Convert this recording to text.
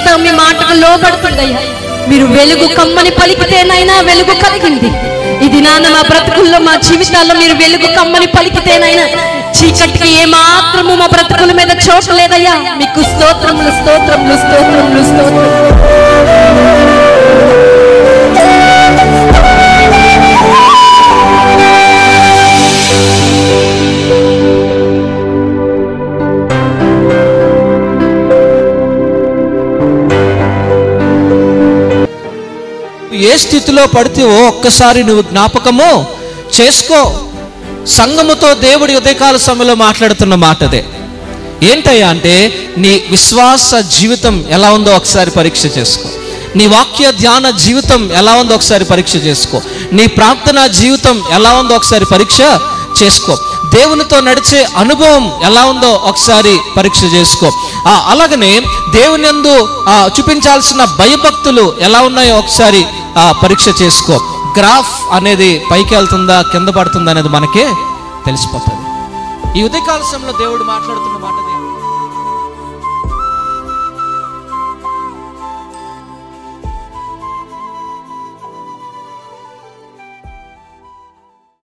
అంతా మీ మాటకు లోబడుతుందయ్యా. మీరు వెలుగు కమ్మని పలికితేనైనా వెలుగు కలిగింది. ఇది నాన్న మా బ్రతుకుల్లో, మా జీవితాల్లో మీరు వెలుగు కమ్మని పలికితేనైనా చీకటికి ఏమాత్రము మా బ్రతుకుల మీద చోటు లేదయ్యా. మీకు స్తోత్రములు, స్తోత్రములు, స్తోత్రములు, స్తోత్రములు. ఏ స్థితిలో పడితేవో ఒక్కసారి నువ్వు జ్ఞాపకము చేసుకో. సంఘముతో దేవుడి ఉదయకాల సమయంలో మాట్లాడుతున్న మాట అదే. ఏంటయ్యా అంటే, నీ విశ్వాస జీవితం ఎలా ఉందో ఒకసారి పరీక్ష చేసుకో. నీ వాక్య ధ్యాన జీవితం ఎలా ఉందో ఒకసారి పరీక్ష చేసుకో. నీ ప్రార్థనా జీవితం ఎలా ఉందో ఒకసారి పరీక్ష చేసుకో. దేవునితో నడిచే అనుభవం ఎలా ఉందో ఒకసారి పరీక్ష చేసుకో. అలాగనే దేవుని యందు చూపించాల్సిన భయభక్తులు ఎలా ఉన్నాయో ఒకసారి పరీక్ష చేసుకో. గ్రాఫ్ అనేది పైకి వెళ్తుందా కింద పడుతుందా అనేది మనకే తెలిసిపోతుంది. ఈ ఉదయకాల సమయంలో దేవుడు మాట్లాడుతున్న మాట